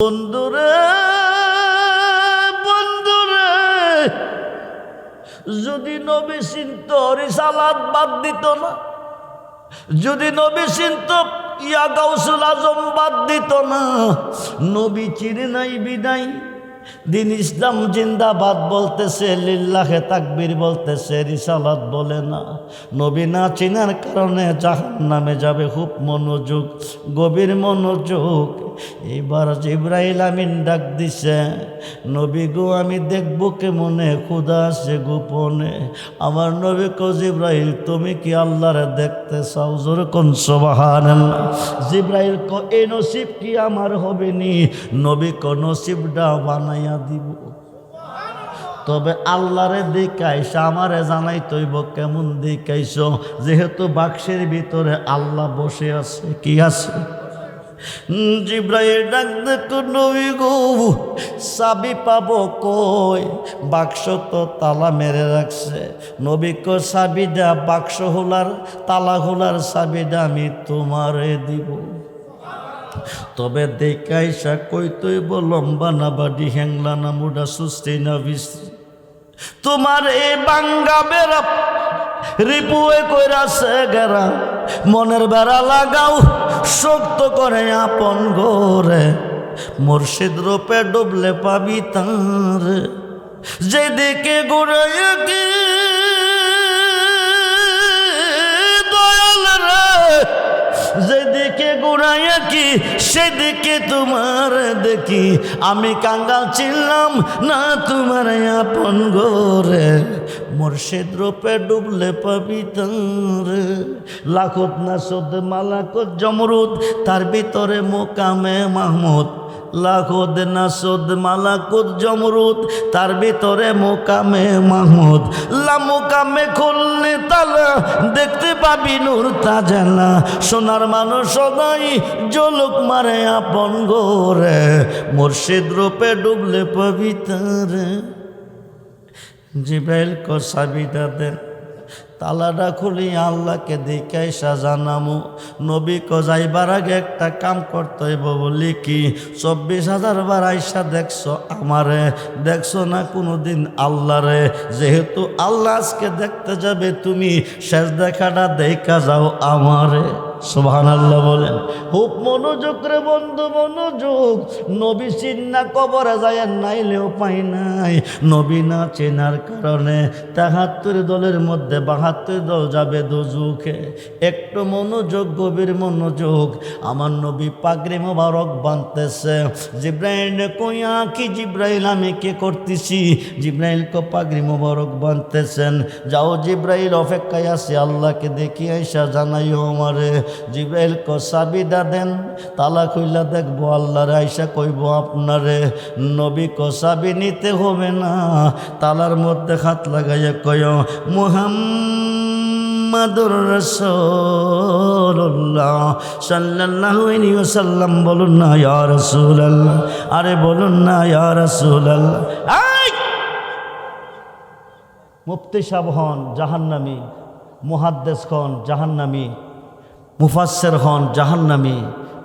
বন্ধুরে বন্ধুরে, যদি নবী চিনত রিসালাত বাদ দিত না, যদি নবী চিনত ইয়া গাউসুল আজম বাদ দিত না, নবী চিনে নাই বিদায় দিন ইসলাম জিন্দাবাদ বলতেছে, লিল্লাহে তাকবীর বলতেছে, রিসালাত বলে না। নবী না চিনার কারণে জাহান্নামে যাবে। খুব মনোযোগ, গভীর মনোযোগ। এবার জিবরাইল আমিন ডাক দিছে, নবী গো আমি দেখবো কেমনে, ক্ষুধা আছে গোপনে। আমার নবী কো জিবরাইল তুমি কি আল্লাহরে দেখতে চাও? জোরে কোন সুবহানাল্লাহ। জিবরাইল কো এই নসিব কি আমার হবে নি? নবী কো নসিবটা বানাইয়া দিব, তবে আল্লাহরে দেখাইছ, আমারে জানাই তৈব কেমন দেখাইছ। যেহেতু বাক্সের ভিতরে আল্লাহ বসে আছে। কি আছে? জিবরাইল ডাক দেখো, নবী গো চাবি পাবো কই? বাক্স তো তালা মেরে রাখছে। নবী কো চাবিটা বাক্স হোলার তালা হোলার চাবিটা আমি তোমারে দিব, তবে দেখাইসা কই তৈব লম্বা না বাডি হ্যাংলা না মুডা সুস্থি না বিশ্রী। তোমার এই বাঙ্গা বেড়া রিপুয়ে কইরাছে গেরা, মনের বেড়া লাগাও শক্ত করে আপন গোরে। মুর্শিদ রূপে ডুবলে পাবি তার, যেদিকে ঘুরাইয়া কি দয়াল রে, যেদিকে ঘুরাইয়া কি সেদিকে তোমার দেখি। আমি কাঙ্গাল ছিলাম না তোমার আপন গোরে, মুর্শিদ রূপে ডুবলে পাবি তার। লাখত নাসদ মালাকত জমরুদ, তার ভিতরে মোকামে মাহমুদ। লাখত নাসদ মালাকুত জমরুদ, তার ভিতরে মোকামে মাহমুদ। মোকামে খুললে তালা, দেখতে পাবি নূর তাজালা। সোনার মানুষ সদাই জলক মারে আপন গোরে, মুর্শিদ রূপে ডুবলে পাবি তার। জিবরাইল কো চাবিটা দেন, তালাটা খুলি আল্লাহকে দেখাই সাজানামু। নবী কো যাইবার আগে একটা কাম করতে হইব। বলি কি? 24,000 বার আইসা দেখছো আমারে, দেখছো না কোনোদিন আল্লাহরে। যেহেতু আল্লাহ আজকে দেখতে যাবে, তুমি শেষ দেখাটা দেখা যাও আমারে। সুবহানাল্লাহ বলেন। খুব মনোযোগ রে বন্ধু, মনোযোগ। নবী চিন্না কবরে যায় নাইলেও পাই নাই। নবী না চেনার কারণে 73 দলের মধ্যে 72 দল যাবে দোজখে। একটু মনোযোগ, গভীর মনোযোগ। আমার নবী পাগড়ি মোবারক বাঁধতেছে। জিবরাইল কইয়া কি? জিবরাইল আমি কে করতেছি? জিবরাইল কো পাগড়ি মোবারক বাঁধতেছেন। যাও জিবরাইল অপেক্ষায় আছে, আল্লাহকে দেখি আইসা জানাইও আমারে। জিবরাইল কো চাবিটা দেন, তালা খুইলা দেখবো আল্লাহরে, আইসা কইব আপনারে। নবী কো চাবি নিতে হবে না, তালার মধ্যে হাত লাগাইয়া কয় মুহাম্মাদুর রাসূলুল্লাহ সাল্লাল্লাহু আলাইহি ওয়াসাল্লাম। বলুন না ইয়া রাসূলুল্লাহ, আরে বলুন না ইয়া রাসূলুল্লাহ। মুফতি সাহেব হন জাহান্নামী, মুহাদ্দিস হন জাহান্নামী, মুফাসসির হন জাহান্নামী,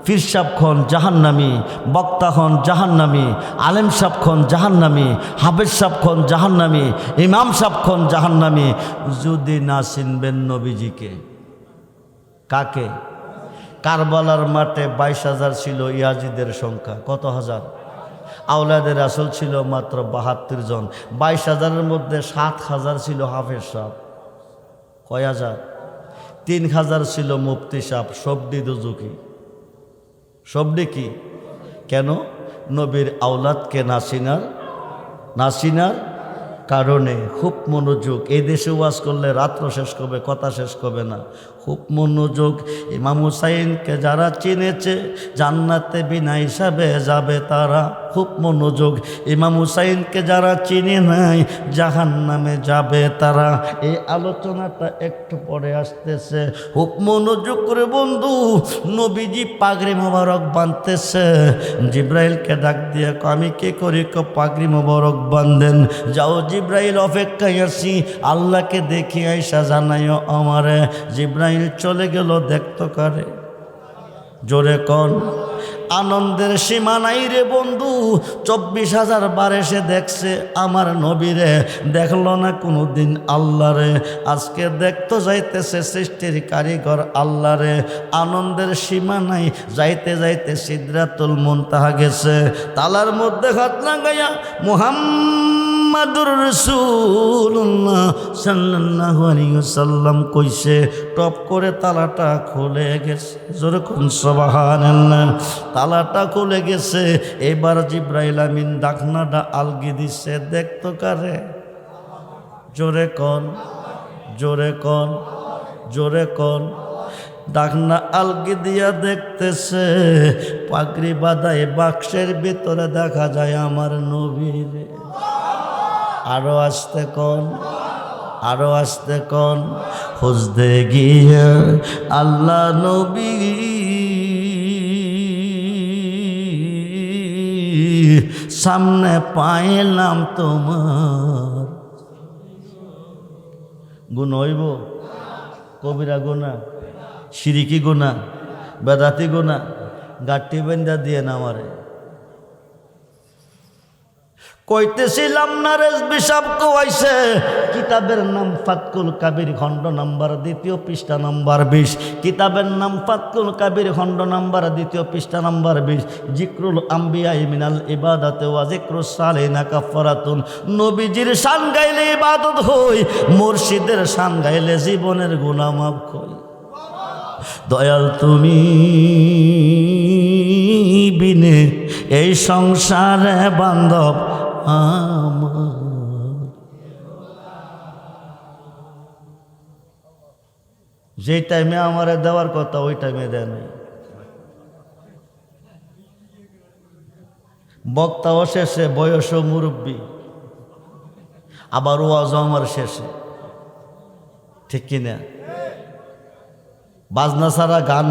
পীর সাহেব হন জাহান্নামী, বক্তা হন জাহান্নামী, আলেম সাহেব হন জাহান্নামী, হাফেজ সাহেব হন জাহান্নামী, ইমাম সাহেব হন জাহান্নামী। যদি না চিনবেন নবীজিকে। কাকে? কারবালার মাঠে 22,000 ছিল ইয়াজিদের সংখ্যা। কত হাজার? আওলাদের রাসূল ছিল মাত্র 72 জন। 22,000-এর মধ্যে 7,000 ছিল হাফেজ সাহেব। কয় হাজার? 3,000 ছিল মুফতি সাহেব। সবডি দুজুকি। সবডি কি? কেন? নবীর আওলাদকে না চিনার কারণে। খুব মনোযোগ। এই দেশে ওয়াজ করলে রাত্র শেষ করবে, কথা শেষ করবে না। খুব মনোযোগ। ইমাম হুসাইনকে যারা চিনেছে জান্নাতে বিনা হিসাবে যাবে তারা। খুব মনোযোগ। ইমাম হুসাইনকে যারা চিনে নাই জাহান্নামে যাবে তারা। এই আলোচনাটা একটু পরে আসতেছে। খুব মনোযোগ করে বন্ধু। নবীজি পাগড়ি মোবারক বাঁধতেছে। জিবরাইলকে ডাক দিয়ে আমি কে করি? পাগড়ি মোবারক বাঁধেন। যাও জিবরাইল অপেক্ষায় আছি, আল্লাহকে দেখি আইসা জানাইও আমারে। জিবরাইল চলে গেল। দেখতো কারে? জোরে কন। আনন্দের সীমা নাই রে বন্ধু। 24,000 বার এসে দেখছে আমার নবীরে, দেখলো না কোনো দিন আল্লাহ রে। আজকে দেখতো যাইতেছে সৃষ্টির কারিগর আল্লাহ রে। আনন্দের সীমা নাই, যাইতে যাইতে সিদরাতুল মুনতাহা গেছে। তালার মধ্যে হাত লাগাইয়া মুহাম্মাদুর রাসূলুল্লাহ সাল্লাল্লাহু আলাইহি ওয়াসাল্লাম কইছে, টপ করে তালাটা খুলে গেছে। জোরে কোন সুবহানাল্লাহ। তালাটা খুলে গেছে। এবার জিব্রাইল আমিন ডাকনাটা আলগি দিছে। দেখতো কারে? জোরে কোন, জোরে কোন, জোরে কোন। ডাকনা আলগি দিয়া দেখতেছে, পাগড়ি বাঁধায় বাক্সের ভিতরে দেখা যায় আমার নবীরে। আরো আসতে কোন, আরো আসতে কোন। খুঁজতে গিয়ে আল্লাহ নবী সামনে পাইলাম তোমার। গুণ হইব? কবিরা গুণা, শিরিকি গুণা, বেদাতি গুণা। গাঠি বেন্দা দিয়ে না আমারে কইতেছিলাম না রেজবি সাহেব কোয়াইছে। কিতাবের নাম ফাতকুল কাবির, খণ্ড নাম্বার 2 পৃষ্ঠা নাম্বার 20। কিতাবের নাম ফাতকুল কাবির, খণ্ড নাম্বার 2 পৃষ্ঠা নাম্বার 20। জিক্রুল আম্বিয়া মিনাল ইবাদাতে ওয়া জিক্রুস সালিহিনা কাফারাতুন। নবীজির শান গাইলে ইবাদত হই, মুর্শিদের শান গাইলে জীবনের গুনাহ মাফ কই। দয়াল তুমি বিনে এই সংসারে বান্ধব আমার। যে টাইমে আমারে দেওয়ার কথা ওই টাইমে দেয় নাই। বক্তাও শেষে, বয়সও মুরব্বী, আবার ওয়াজও আমার শেষে। ঠিক কিনা? বাজনা ছাড়া গান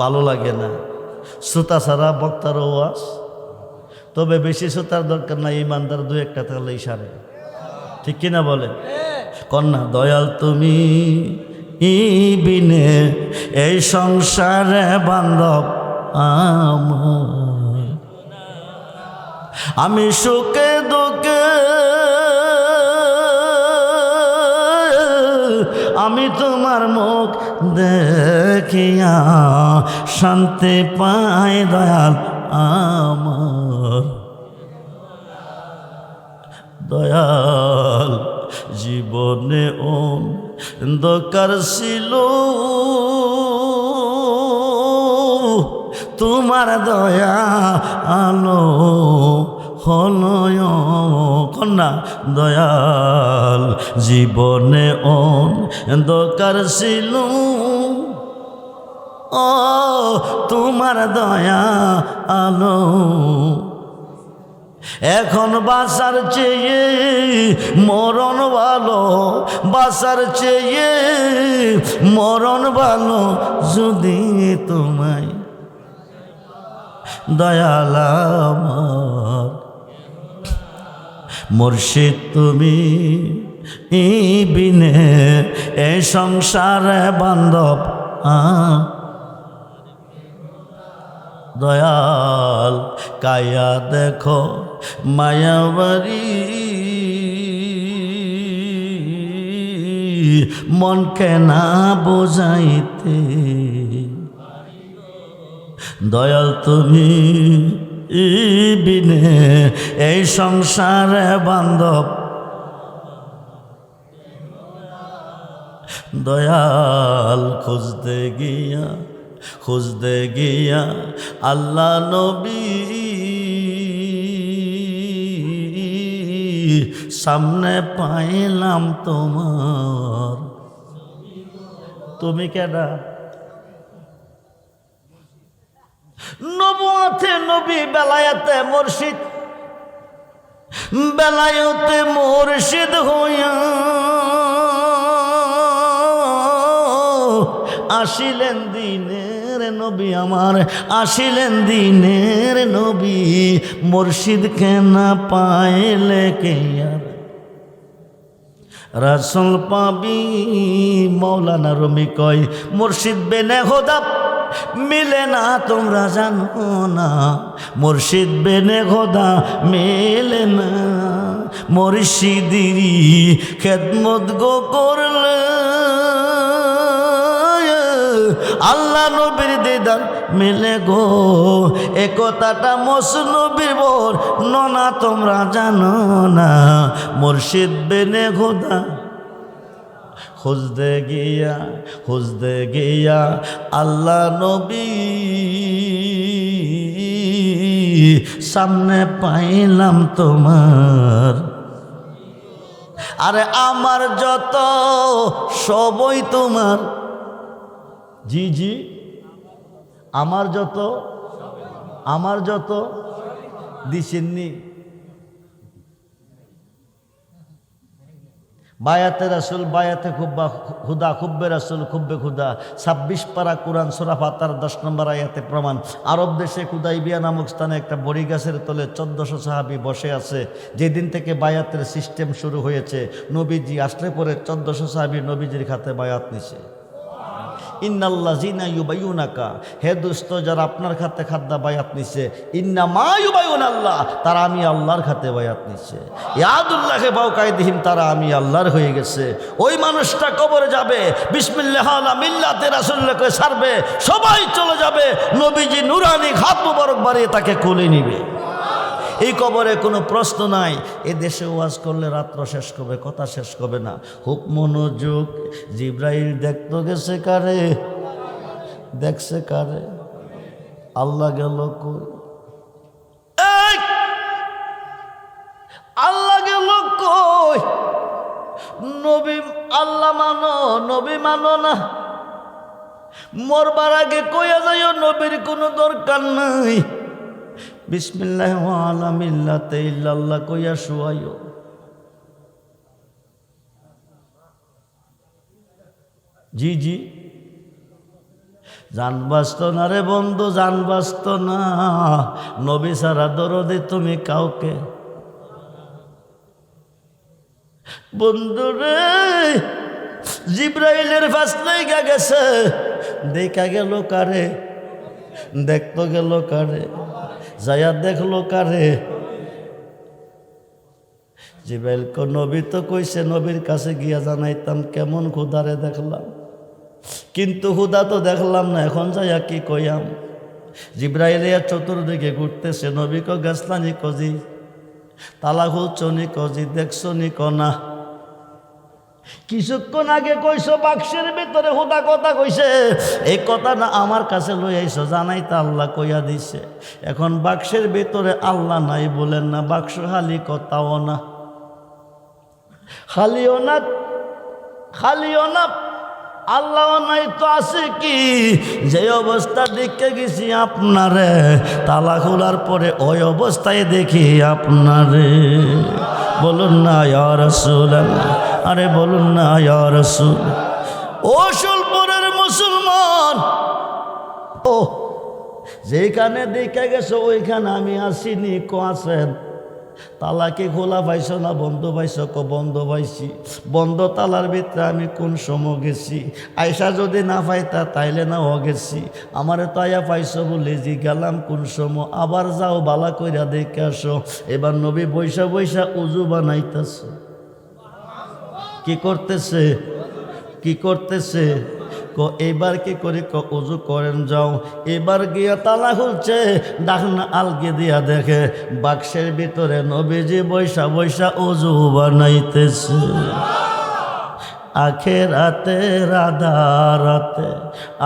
ভালো লাগে না, শ্রোতা ছাড়া বক্তার ওয়াজ। তবে বেশি শ্রোতার দরকার নাই, ইমানদার 2-1টা থাকলেই সারে। ঠিক কিনা বলে? কন্যা দয়াল তুমি বিনে এই সংসারে বান্ধব আমার। আমি সুখে দুঃখে আমি তোমার মুখ দেখিয়া শান্তি পাই দয়াল আমার। দয়াল জীবনে অন্ধকার ছিল, তোমার দয়া আলো হলয় কন্যা। দয়াল জীবনে অন্ধকার ছিল, ও তোমার দয়া আলো। এখন বাঁচার চেয়ে মরণ ভালো, বাঁচার চেয়ে মরণ ভালো। যদি তোমায় দয়াল আমার মুর্শিদ তুমি বিনে এই সংসারে বান্ধব দয়াল। কায়া দেখো মায়াবাড়ি, মনকে না বোঝাইতে। দয়াল তুমি বিনে এই সংসারে বান্ধব দয়াল। খুঁজতে গিয়া খুঁজতে গিয়া আল্লাহ নবী সামনে পাইলাম তোমার। তুমি কেডা? নবুয়তে নবী, বেলায়েতে মুর্শিদ, বেলায়েতে মুর্শিদ হইয়া আসিলেন দিনের নবী আমার, আসিলেন দিনের নবী। মুর্শিদকে না পাইলে কে আর রাসূল পাবি। মৌলানা রুমি কয় মুর্শিদ বেনে খোদা মিলে না তোমরা জানো না, মুর্শিদ বেনে খোদা মেলে না। মুর্শিদেরই খেদমত গো করলে আল্লাহ নবীর দিদার মেলে গো। এ কথাটা মসনবীর বর ননা তোমরা জানো না, মুর্শিদ বেনে খোদা খুঁজতে গিয়া আল্লাহ নবী সামনে পাইলাম তোমার। আরে আমার যত সবই তোমার, জি জি আমার যত দিছেননি। বায়াতে রাসুল বায়াতে খুদা খুব্বে রাসুল খুব্বে খুদা 26 পারা কোরআন সূরা ফাতার 10 নম্বর আয়াতে প্রমাণ। আরব দেশে কুদাইবিয়া নামক স্থানে একটা বড়ি গাছের তলে 1400 সাহাবী বসে আছে। যেদিন থেকে বায়াতের সিস্টেম শুরু হয়েছে, নবীজি আসলে পরে 1400 সাহাবী নবীজির খাতে বায়াত নিছে। ইন্নাল্লাযিনা ইউবাইয়ুনাকা, হে দোস্ত যারা আপনার খাতে খাদ্দা বায়াত নিছে, ইন্নামা ইউবাইয়ুনাল্লাহ, তারা আমি আল্লাহর খাতে বায়াত নিছে। ইয়াদুল্লাহি ফাওকাইদিহিম, তারা আমি আল্লাহর হয়ে গেছে। ওই মানুষটা কবরে যাবে, বিসমিল্লাহ আলা মিল্লাতে রাসূলকে ছাড়বে, সবাই চলে যাবে, নবীজি নুরানি হাত মুবারক বাড়িয়ে তাকে কোলে নিবে। এই কবরে কোনো প্রশ্ন নাই। এ দেশে ওয়াজ করলে রাত্র শেষ করবে, কথা শেষ করবে না। খুব মনোযোগ। জিব্রাইল দেখতে গেছে কারে? দেখছে কারে? আল্লাহ গেল কই? আল্লাহ গেল কই? নবী আল্লাহ মানো, নবী মানো না। মরবার আগে কইয়া যাইও নবীর কোনো দরকার নাই। বিসমিল্লাহ ওয়ালা মিল্লাতে ইল্লাল্লাহ কইয়া শুয়াইও। জি জি জান বাঁচত না রে বন্ধু, জান বাঁচত না। নবী ছাড়া দরদি তুমি কাউকে। বন্ধু রে জিব্রাইলের ফাসলে গেছে, দেখা গেল কারে? দেখতো গেল কারে? যায়া দেখলো কারে? জিব্রাইল কো নবী তো কইছে নবীর কাছে গিয়া জানাইতাম কেমন খুদারে দেখলাম, কিন্তু খুদা তো দেখলাম না, এখন যাইয়া কি কইয়াম? জিব্রাইল চতুর্দিকে ঘুরতেছে। নবী কো গেছলানি কজি, তালা খুলছনি কজি, দেখছনি কনা? কিছুক্ষণ আগে কইছো বাক্সের ভিতরে হুদা কথা কইছে, এই কথা না আমার কাছে লই আইছো, জানাইতে আল্লাহ কইয়া দিছে। এখন বাক্সের ভিতরে আল্লাহ নাই বলেন না, বাক্স খালি, কথাও না, খালিও না, খালিও না, আল্লাহ নাই তো আছে কি? যে অবস্থা দেখে গেছি আপনারে, তালা খোলার পরে ওই অবস্থায় দেখি আপনারে। বলুন না ইয়া রাসূলুল্লাহ, আরে বলুন না ইয়া রাসূল। ও সুলপুরের মুসলমান, ও যেখানে দেখে গেছো ওইখানে আমি আসিনি, কো আছেন? তালাকে খোলা পাইছো না বন্ধ পাইছো? কো বন্ধ পাইছি। বন্ধ তালার ভিতরে আমি কোন সময় গেছি? আয়সা যদি না পাইতা তাইলে না ও গেছি, আমারে তো আয়া পাইছো বলে জি গেলাম কোন সময়? আবার যাও বালা কইরা দেখে আসো। এবার নবী বৈশা বৈশা উজু বানাইতেছে। কি করতেছে? কি করতেছে? কো এবার কি করে? কো উজু করেন যাও। এবার গিয়া তালা খুলছে, ডাকনা আলগে দিয়া দেখে বাক্সের ভিতরে নবীজি বৈশা বৈশা উজু বানাইতেছে। আখেরাতে রাতে,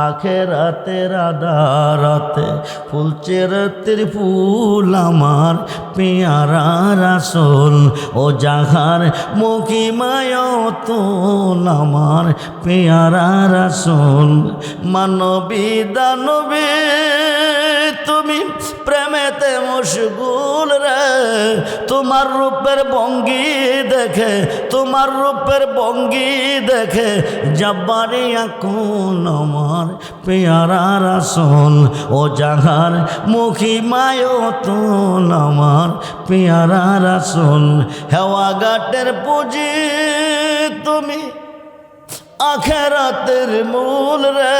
আখেরাতে রাতে, ফুলচের ফুল আমার পেয়ারা রাসূল, ও জাহার মুখী মায়তুল আমার পেয়ারা রাসূল। মানবী দানবী তুমি প্রেমেতে মশগুল রে, তোমার রূপের ভঙ্গি দেখে, তোমার রূপের ভঙ্গি দেখে জব্বারিয়া কোন আমার পেয়ারা রাসূল, ও জাহার মুখী মায়তুল আমার পেয়ারা রাসূল। হেওয়া ঘাটের পুঁজি তুমি, আখেরাতের মূল রে,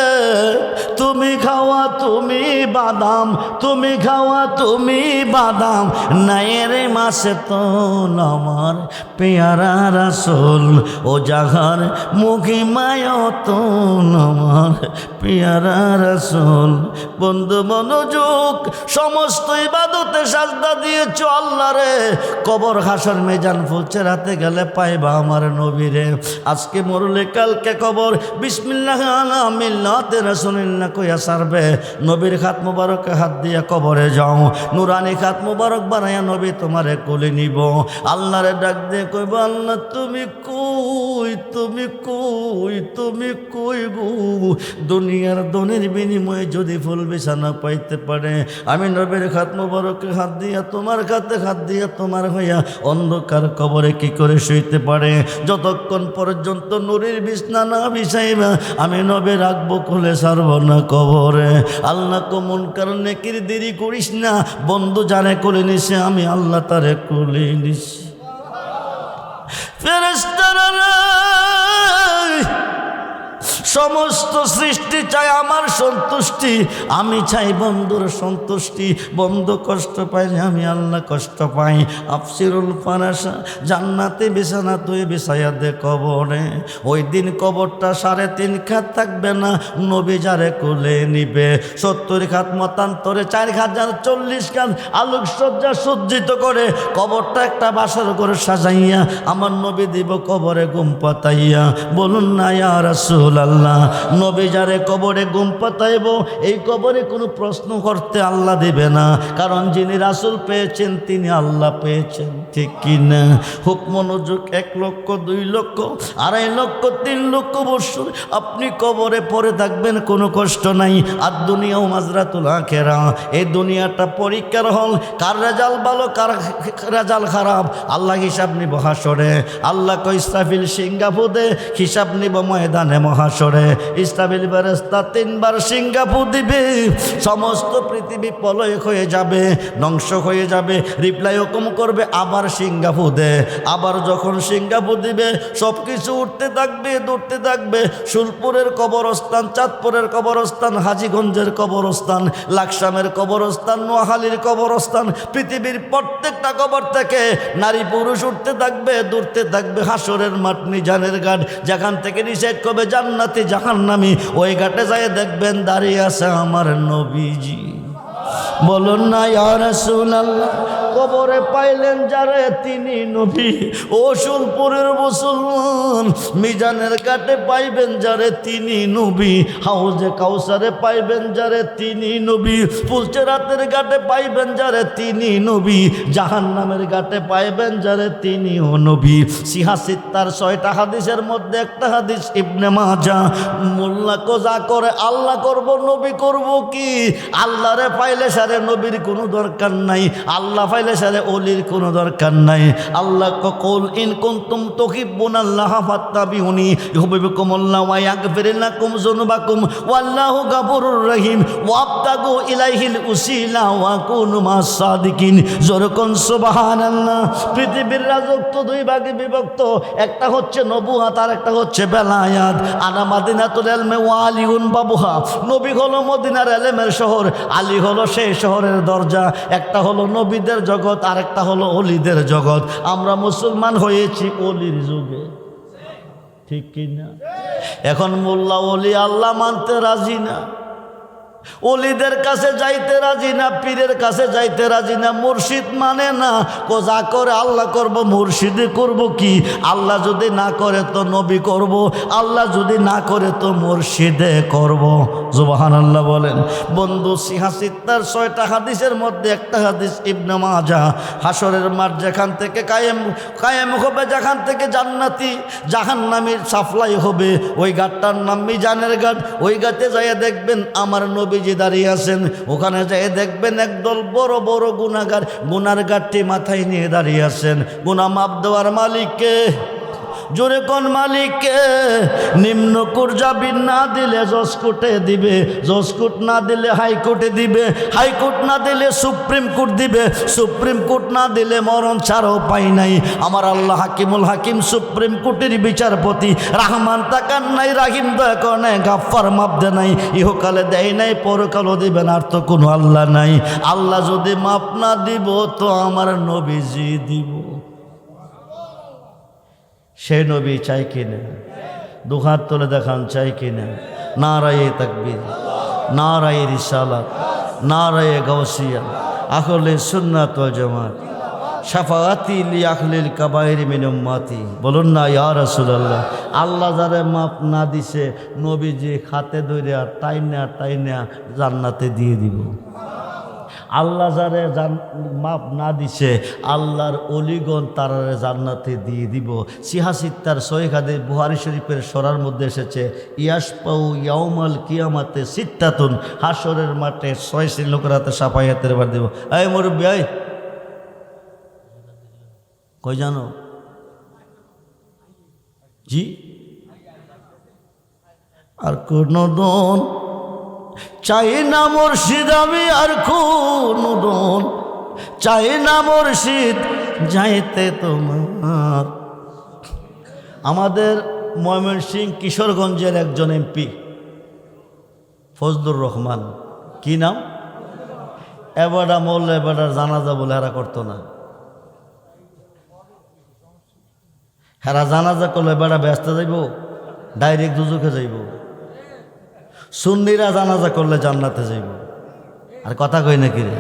তুমি খাওয়া তুমি বাদাম, তুমি খাওয়া তুমি বাদাম, নায়ের মাসে তো আমার পেয়ারা রাসূল, ও জাহার মহিমায় তো আমার পেয়ারা রাসূল। বন্ধু মনোযোগ, সমস্ত ইবাদতে সাজদা দিয়েছ আল্লাহ রে, কবর হাসর মেজান ফুলছে, রাতে গেলে পাইবা আমার নবীরে। আজকে মরলে কালকে কবর, বিসমিল্লাহ আলা মিল্লাতে রাসূলিল্লাহ কইয়া সারবে, নবীর খাত মুবারকে হাত দিয়া কবরে যাও, নুরানি খাত মুবারক বানাইয়া নবী তোমারে কোলে নিব। আল্লাহরে ডাক দিয়ে কইব, আল্লাহ তুমি কই, তুমি কই, তুমি কই গো? দুনিয়ার দনের বিনিময়ে যদি ফুল বিছানা পাইতে পারে, আমি নবীর খাত মুবারকে হাত দিয়া তোমার খাতে হাত দিয়া তোমার হইয়া অন্ধকার কবরে কি করে শুইতে পারে? যতক্ষণ পর্যন্ত নুরির বিছনা না বিছাইবা আমি নবী রাখবো, খুলে ছাড়ব না কবরে। আল্লাহ কমন কারণ নেকির দেরি করিস না, বন্ধু জানে কোলে নিছে, আমি আল্লাহ তারে কোলে নিছি। ফেরেশতারা সমস্ত সৃষ্টি চাই আমার সন্তুষ্টি, আমি চাই বন্ধুর সন্তুষ্টি। বন্ধু কষ্ট পাইলে আমি আল্লাহ কষ্ট পাই। আফসিরুল ফারাসা, জান্নাতে বিছানা তুই বিছাইয়া দে কবরে। ওই দিন কবরটা 3.5 খাত থাকবে না, নবী যারে কোলে নিবে 70 খাত মতান্তরে 4040 খাত আলোকসজ্জা সজ্জিত করে কবরটা একটা বাসার করে সাজাইয়া আমার নবী দিব কবরে ঘুম পাতাইয়া। বলুন না ইয়া রাসূলুল্লাহ, নবী যারে কবরে ঘুম পাতাইব, এই কবরে কোনো প্রশ্ন করতে আল্লাহ দিবে না, কারণ যিনি রাসূল পেয়েছেন তিনি আল্লাহ পেয়েছেন, ঠিক কিনা? খুব মনোযোগ। 1 লক্ষ 2 লক্ষ 2.5 লক্ষ 3 লক্ষ বছর আপনি কবরে পড়ে থাকবেন, কোনো কষ্ট নাই। আর দুনিয়াও মাজরাতুল আখিরা, এই দুনিয়াটা পরীক্ষার হল, কার রেজাল্ট ভালো কার রেজাল্ট খারাপ আল্লাহ হিসাব নিব হাসরে। আল্লাহ কই ইসরাফিল সিংগাফু দে, হিসাব নিব ময়দানে মহাসরে। ইসরাফিল ফেরেশতা 3 বার সিংগাফু দিবে, সমস্ত পৃথিবী পলয় হয়ে যাবে, ধ্বংস হয়ে যাবে। রিপ্লাই হুকুম করবে আবার সিংগাফু দে, আবার যখন সিংগাফু দিবে সব কিছু উঠতে থাকবে, দৌড়তে থাকবে। শুলপুরের কবরস্থান, চাঁদপুরের কবরস্থান, হাজীগঞ্জের কবরস্থান, লাকসামের কবরস্থান, নোয়াখালীর কবরস্থান, পৃথিবীর প্রত্যেকটা কবর থেকে নারী পুরুষ উঠতে থাকবে, দৌড়তে থাকবে। হাসরের মাঠ মিজানের ঘাট, যেখান থেকে ডিসাইড করবে জান্নাতি জাহান্নামী, ওই ঘাটে যায় দেখবেন দাঁড়িয়ে আছে আমার নবীজি। বলুন না ইয়া রাসূলুল্লাহ, কবরে পাইলেন যারে তিনি নবী। ও শুলপুরের মুসলমান, মিজানের ঘাটে পাইবেন যারে তিনি নবী। হাউজে কাউসারে পাইবেন যারে তিনি নবী। ফুলচেরাতের ঘাটে পাইবেন যারে তিনি নবী। জাহান্নামের ঘাটে পাইবেন যারে তিনিও নবী। সিহাসিত্তার 6টা হাদিসের মধ্যে একটা হাদিস ইবনে মাজাহ। মোল্লা কোজা করে আল্লাহ করব নবী করব কি? আল্লাহরে পাইলে সারে নবীর কোনো দরকার নাই, আল্লাহ পাইলে সারে ওলির কোনো দরকার নাই। আল্লাহ কুল ইন কুনতুম তুহিব্বুনাল্লাহ ফাত্তাবিউনি ইউহিব্বুকুমুল্লাহ ওয়া ইয়াগফির লাকুম যুনুবাকুম ওয়াল্লাহু গফুরুর রহিম ওয়াবতাগু ইলাইহিল উসিলা ওয়া কুনু মাস সাদিকিন। জোরকন সুবহানাল্লাহ। পৃথিবীর রাজত্ব 2 ভাগে বিভক্ত, একটা হচ্ছে নবুয়াত আর একটা হচ্ছে বেলায়াত। আনা মাদিনাতুল ইলমি ওয়া আলিউন বাবুহা, নবী হলো মদিনার ইলমের শহর, আলী হলো সেই শহরের দরজা। একটা হলো নবীদের জগৎ আর একটা হলো অলিদের জগৎ। আমরা মুসলমান হয়েছি অলির যুগে, ঠিক কিনা? এখন মোল্লা অলি আল্লাহ মানতে রাজি না, অলিদের কাছে যাইতে রাজি না, পীরের কাছে যাইতে রাজি না, মুর্শিদ মানে না। কোজা করে আল্লাহ করব, মুর্শিদে করব কি? আল্লাহ যদি না করে তো নবী করব, আল্লাহ যদি না করে তো মুর্শিদে করব। সুবহানাল্লাহ বলেন। বন্ধু, সিহাসিত্তার 6টা হাদিসের মধ্যে একটা হাদিস ইবনে মাজাহ। হাসরের মাঠ যেখান থেকে কায়েম হবে, যেখান থেকে জান্নাতি জাহান্নামীর সাফলাই হবে, ওই ঘাটটার নাম মিজানের ঘাট। ওই ঘাটে যাইয়া দেখবেন আমার নবীজি দাঁড়িয়ে আছেন। ওখানে যাইয়া দেখবেন একদল বড় বড় গুনাহগার গুনার ঘাটটি মাথায় নিয়ে দাঁড়িয়ে আছেন। গুনাহ মাপ দেওয়ার মালিককে জোরে কোন মালিককে। নিম্ন কোর্ট জামিন না দিলে জজ কোর্টে দিবে, জজ কোর্ট না দিলে হাইকোর্টে দিবে, হাইকোর্ট না দিলে সুপ্রিম কোর্ট দিবে, সুপ্রিম কোর্ট না দিলে মরণ ছাড়াও পাই নাই। আমার আল্লাহ হাকিমুল হাকিম, সুপ্রিম কোর্টের বিচারপতি, রাহমান তাকান নাই, রাহিম দয়া করে নাই, গাফফার মাপ দেয় নাই, ইহকালে দেয় নাই, পরকালও দিবেন, আর তো কোনো আল্লাহ নাই। আল্লাহ যদি মাপ না দিব তো আমার নবীজি দিব। সেই নবী চাই কিনা? দুহাত তুলে দেখান, চাই কিনা? নারায়ে তাকবীর, নারায়ে রিসালাত, নারায়ে গাউসিয়া, আহলে সুন্নাত ওয়াল জামাত, শাফাআতি লি আহলিল কাবায়ের মিন উম্মতি। বলুন না ইয়া রাসূলুল্লাহ। আল্লাহ যারে মাপ না দিছে নবীজি হাতে ধরে টাইনা জান্নাতে দিয়ে দিব। আল্লাহ যারে মাপ না দিছে আল্লাহর অলিগণ তারারে জান্নাতে দিয়ে দিব। সিহাসিত্তার সহিহাদে বুখারী শরীফের সরার মধ্যে এসেছে, ইয়াসপাউ ইয়াউমাল কিয়ামাতে সিত্তাতুন, হাসরের মাঠে 6 শ্রেণীর লোকের হাতে সাফায়াতের বার দিব। এই মুরব্বি, এই কই জানো? জি, আর কোন দন চাই না মুর্শিদ, আমি আর কোন দন চাই না মুর্শিদ যাইতে তোমার। আমাদের ময়মনসিংহ কিশোরগঞ্জের একজন এমপি ফজলুর রহমান, কি নাম? এবারটা মোল্লা এবারটার জানাজা বলে হেরা করতো না। হেরা জানাজা করলে এবারটা ব্যস্ত যাইব, ডাইরেক্ট দুজকে যাইব। সুন্নিরা জানাজা করলে জান্নাতে যাইব। আর কথা কই নাকি রে?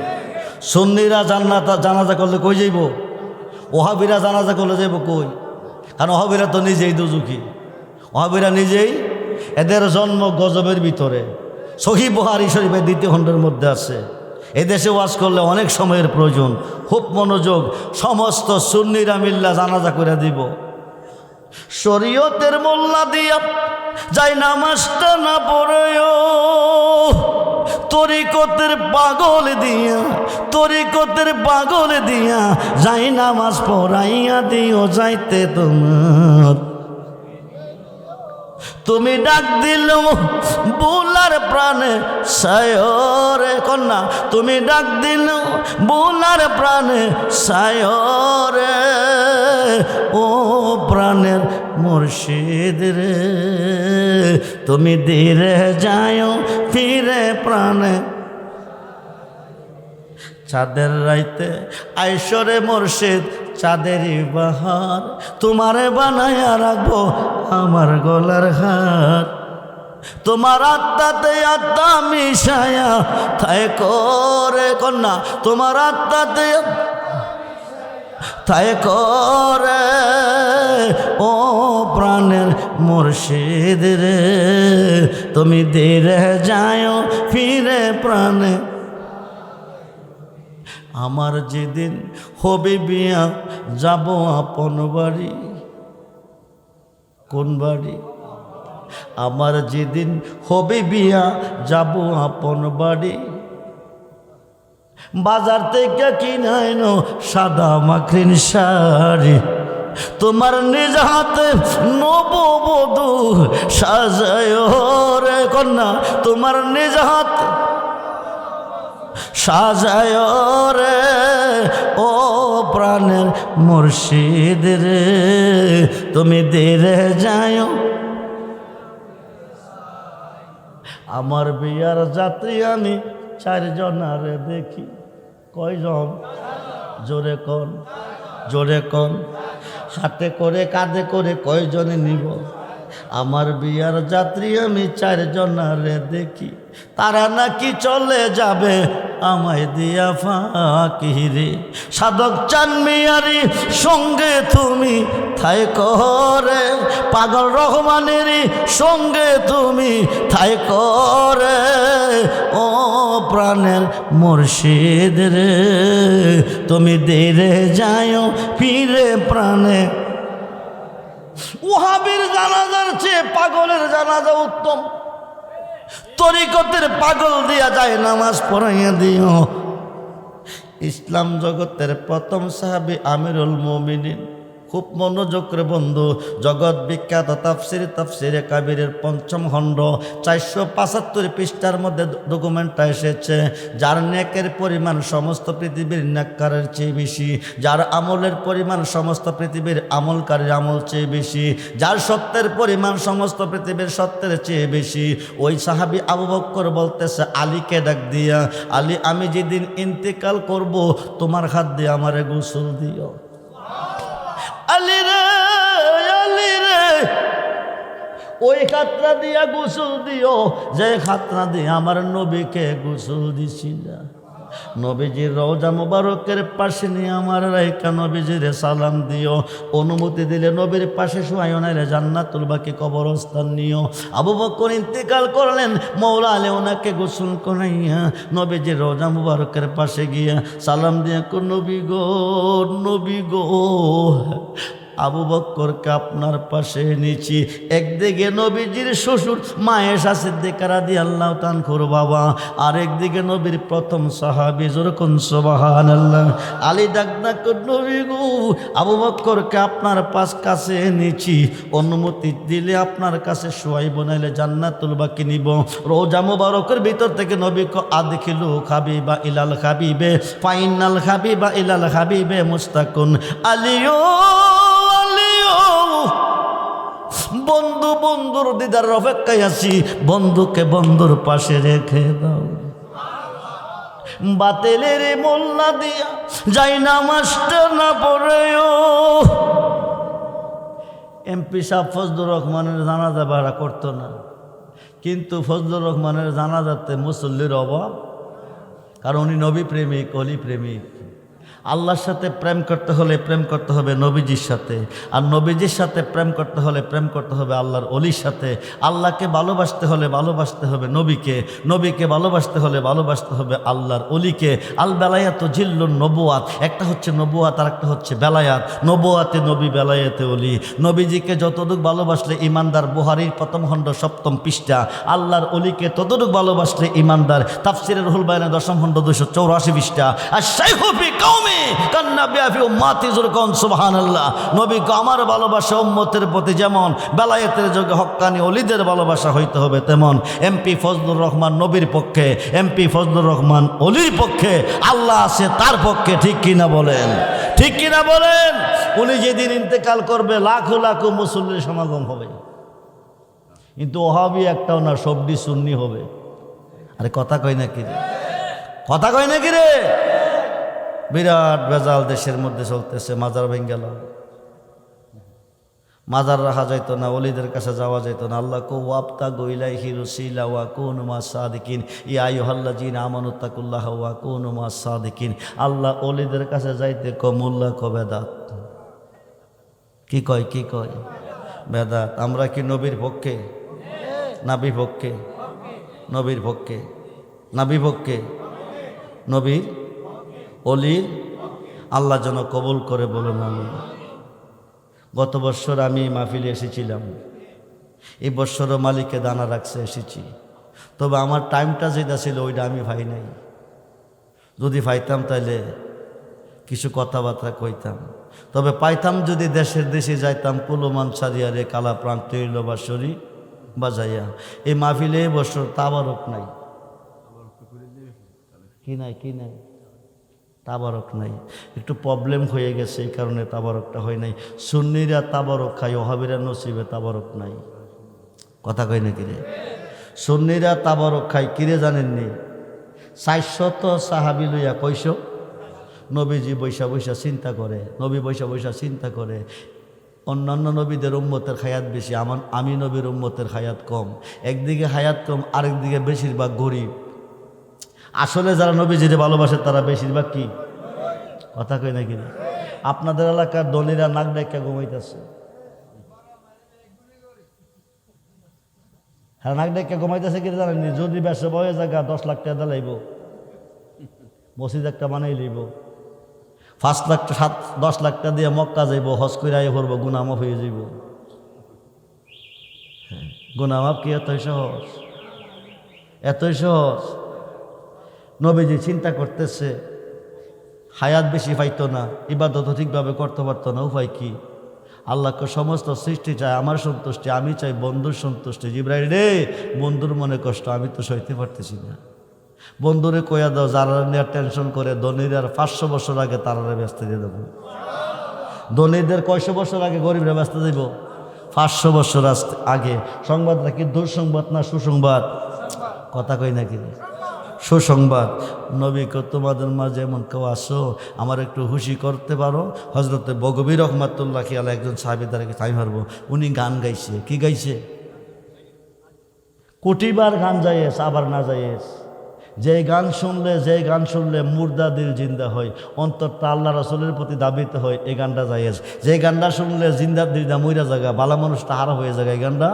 সুন্নিরা জানাজা করলে কই যাইব? ওহাবিরা জানাজা করলে যাইব কই? কারণ ওহাবিরা তো নিজেই দুজুকি, ওহাবিরা নিজেই, এদের জন্ম গজবের ভিতরে। সহিহ বুখারী শরীফের 2য় খণ্ডের মধ্যে আছে। এদেশে ওয়াজ করলে অনেক সময়ের প্রয়োজন, খুব মনোযোগ। সমস্ত সুন্নিরা মিল্লা জানাজা করে দিব। শরীয়তের মোল্লা দিয়া যাই নামাজটা না পড়েও, তরিকতের পাগল দিয়া, তরিকতের পাগল দিয়া যাই নামাজ পড়াইয়া দিও যাইতে তোমার। তুমি ডাক দিল বুলার প্রাণে সায়রে কন্যা, তুমি ডাক দিল বুলার প্রাণে সায়রে, ও প্রাণের মুর্শিদ রে, তুমি ধীরে যাও ফিরে প্রাণে। চাঁদের রাইতে আইসরে মুর্শিদ চাঁদেরই বাহার, তোমারে বানায়া রাখবো আমার গলার হার। তোমার আত্মাতে আত্মা মিশায়া তাই করে কন্যা, তোমার আত্মাতে তাই করে, ও প্রাণের মুর্শিদ রে, তুমি ধীরে যাও ফিরে প্রাণে। আমার যেদিন হবে বিয়া যাব আপন বাড়ি। কোন বাড়ি? আমার যেদিন হবে বিয়া যাব আপন বাড়ি। বাজার থেকে কিনাইনো সাদা মাখরিন শাড়ি, তোমার নিজ হাতে নববধূ সাজায় রে কন্যা, তোমার নিজ হাতে সাজায় রে, ও প্রাণের মুর্শিদ রে, তুমি ধীরে যাও। আমার বিয়ার যাত্রী আমি 4 জনারে দেখি। কয়জন? জোরে কোন, জোরে কোন। হাতে করে কাঁধে করে কয়জনে নিব? আমার বিয়ার যাত্রী আমি 4 জনারে দেখি। তারা নাকি চলে যাবে আমায় দিয়া ফাঁকি রে। সাধক চান মিয়ারি সঙ্গে তুমি থাই করে, পাগল রহমানেরই সঙ্গে তুমি থাই করে, ও প্রাণের মুর্শিদ রে, তুমি ধীরে যাও ফিরে প্রাণে। ওহাবির জানাজার চেয়ে পাগলের জানাজা উত্তম। তরিকতের পাগল দিয়া যায় নামাজ পড়াইয়া দিও। ইসলাম জগতের প্রথম সাহাবী আমিরুল মুমিনিন খুব মনোযোগ করে বন্ধু, জগৎ বিখ্যাত তাফসিরে কাবিরের ৫ম খণ্ড ৪৭৫ পৃষ্ঠার মধ্যে ডকুমেন্টটা এসেছে, যার নেকের পরিমাণ সমস্ত পৃথিবীর নেককারের চেয়ে বেশি, যার আমলের পরিমাণ সমস্ত পৃথিবীর আমলকারীর আমল চেয়ে বেশি, যার সত্যের পরিমাণ সমস্ত পৃথিবীর সত্যের চেয়ে বেশি। ওই সাহাবী আবু বকর বলতেছে আলীকে ডাক দিয়া, আলী আমি যেদিন ইন্তেকাল করব তোমার হাত দিয়ে আমারে গোসল দিও। আলী রে, আলী রে, ওই খাতরা দিয়া গোসল দিও যে খাতরা দিয়ে আমার নবীকে গোসল দিছিল। নবীজির রওজা মুবারকের পাশে নিয়ে আমার রাইকা নবীজির সালাম দিও। অনুমতি দিলে নবীর পাশে শুয়াইও, নাইলে জান্নাতুল বাকি কবরস্থান নিও। আবু বকর ইন্তেকাল করলেন, মওলা আলী ওনাকে গোসল করাইয়া নবীজির রওজা মুবারকের পাশে গিয়া সালাম দিয়া নবী গো, নবী গো, আবু বকরকে আপনার পাশে নিয়েছি। একদিকে নবীজির শ্বশুর মায়েশা সিদ্দিকা রাদিয়াল্লাহু তাআলা আনহুর বাবা, আর একদিকে নবীর প্রথম সাহাবী, যেরকম সুবহানাল্লাহ। আলী ডাক নবী গো, আবু বকরকে আপনার কাছে নিয়েছি, অনুমতি দিলে আপনার কাছে শোয়াইব, নাইলে জান্নাতুল বাকি নিব। রওজা মুবারকের ভিতর থেকে নবী কো আদখিলু হাবিবা ইলাল হাবিবে ফাইনাল হাবিবা ইলাল হাবিবে মুস্তাকুন। আলিও বন্ধু, বন্ধুর দিদার অপেক্ষায় আছি, বন্ধুকে বন্ধুর পাশে রেখে দাও। বাতিলের মোল্লা দিয়া যাই না মাস্টার না পড়েও। এমপি সাহেব ফজলুর রহমানের জানাজা ভাড়া করতো না, কিন্তু ফজলুর রহমানের জানাজাতে মুসল্লির অভাব, কারণ উনি নবী প্রেমিক, অলি প্রেমিক। আল্লাহর সাথে প্রেম করতে হলে প্রেম করতে হবে নবীজির সাথে, আর নবীজির সাথে প্রেম করতে হলে প্রেম করতে হবে আল্লাহর অলির সাথে। আল্লাহকে ভালোবাসতে হলে ভালোবাসতে হবে নবীকে, নবীকে ভালোবাসতে হলে ভালোবাসতে হবে আল্লাহর অলিকে। আল বেলায়াত জিল্লুন নবুয়াত, একটা হচ্ছে নবুয়াত আর একটা হচ্ছে বেলায়াত। নবুয়াতে নবী, বেলায়াতে অলি। নবীজিকে যতটুকু ভালোবাসলে ইমানদার, বুহারীর ১ম খণ্ড ৭ম পৃষ্ঠা। আল্লাহর অলিকে ততটুকু ভালোবাসলে ইমানদার, তাফসিরে রুহুল বায়ানের ১০ম খণ্ড ২৮৪ পৃষ্ঠা। আর শাইখু ফি কওমি নবীকে আমার ভালোবাসা উম্মতের প্রতি যেমন বেলায়েতের যোগে হক্কানি অলিদের ভালোবাসা হইতে হবে তেমন। এমপি ফজলুর রহমান নবীর পক্ষে, এমপি ফজলুর রহমান অলির পক্ষে, আল্লাহ আছে তার পক্ষে। ঠিক কিনা বলেন, ঠিক কিনা বলেন? উনি যেদিন ইন্তেকাল করবে লাখো লাখো মুসল্লির সমাগম হবে, কিন্তু ওহাবি একটাও না, সবডি সুন্নি হবে। আরে কথা কই নাকি রে, কথা কই নাকি রে? বিরাট ভেজাল দেশের মধ্যে চলতেছে। মাজার ভেঙে গেল, মাজার রাখা যাইতো না, অলিদের কাছে যাওয়া যাইতো না। আল্লাহ কো ওয়াবতা গইলাইহি রুসিলা ওয়া কুনু মা সাদিকিন, ইয়া আইয়ুহাল্লাযিনা আমানু তাকুল্লাহ ওয়া কুনু মা সাদিকিন। আল্লাহ অলিদের কাছে যাইতে কো মোল্লা কো বেদাত। কি কয়, কি কয়? বেদাত। আমরা কি নবীর পক্ষে না বিপক্ষে? নবীর পক্ষে না বিপক্ষে? নবীর অলির। আল্লাহ যেন কবুল করে বলুন আমিন। গত বছর আমি মাহফিলে এসেছিলাম, এই বছরও মালিকে দানা রাখছে এসেছি, তবে আমার টাইমটা যেটা ছিল ওইটা আমি পাই নাই। যদি পাইতাম তাহলে কিছু কথাবার্তা কইতাম, তবে পাইতাম যদি দেশের দেশে যাইতাম কুলমান সারিয়ারে কালা প্রাণ তৈল বাসরি বাজাইয়া। এই মাহফিলে বছর তাবারক নাই। কি নাই, কি নাই? তাবারক নাই, একটু প্রবলেম হয়ে গেছে, এই কারণে তাবারকটা হয় নাই। সুন্নিরা তাবারক খায়, ওহাবিরা নসিবে তাবারক নাই। কথা কয় নাকি রে? সুন্নিরা তাবারক খায়, কিরে জানেননি? ৪০০ সাহাবি লইয়া কইস নবীজি বৈশা বৈশা চিন্তা করে, নবী বৈশা বৈশা চিন্তা করে। অন্যান্য নবীদের উম্মতের হায়াত বেশি, আমি নবীর উম্মতের হায়াত কম। একদিকে হায়াত কম, আরেকদিকে বেশিরভাগ গরিব। আসলে যারা নবীজিরে ভালোবাসে তারা বেশিরভাগ কি? কথা কই নাকি? আপনাদের এলাকার দলিরা নাক ডাইকা ঘুমাইতেছে। হ্যাঁ, নাক ডাইকা ঘুমাইতেছে কি জানেননি? যদি ব্যবসা বয়ে জায়গা 10 লাখ টাকা দিলাইব, মসজিদ একটা বানাই লইব, 5 লাখ 10 লাখ টাকা দিয়ে মক্কা যাইব, হজ করে আই করবো, গুনাহ মাফ হয়ে যাইব। গুনাহ মাফ কি এতই সহজ? এতই সহজ? নবীজি চিন্তা করতেছে, হায়াত বেশি পাইতো না, ইবাদত ঠিকভাবে করতে পারতো না, উপায় কি? আল্লাহকে সমস্ত সৃষ্টি চায় আমার সন্তুষ্টি, আমি চাই বন্ধুর সন্তুষ্টি। জিবরাইল রে, বন্ধুর মনে কষ্ট আমি তো সইতে পারতেছি না। বন্ধুরে কইয়া দাও যারা নিয়ে টেনশন করে ধনীর আর 500 বছর আগে তারা ব্যস্ত দিয়ে দেবো। ধনীদের কয়শো বছর আগে গরিবরা ব্যস্ত দিব? 500 বছর আগে। সংবাদটা কি দুঃসংবাদ না সুসংবাদ? কথা কই নাকি? সুসংবাদ। নবীকে তোমাদের মাঝে এমন কেউ আসো আমার একটু খুশি করতে পারো? হজরতে বগবী রহমাতুল্লাহ আলাইহি একজন সাহাবী দ্বারাকে তাই পারবো, উনি গান গাইছে। কি গাইছে? কোটিবার গান যাইয়েস আবার না যাইয়েস। যে গান শুনলে মুর্দা দিল জিন্দা হয়, অন্তরটা আল্লাহ রাসূলের প্রতি দাবিত হয়, এই গানটা যাইয়েস। যে গানটা শুনলে জিন্দার দিলটা মইরা জায়গা, বালা মানুষটা হারা হয়ে যায়, এই গানটা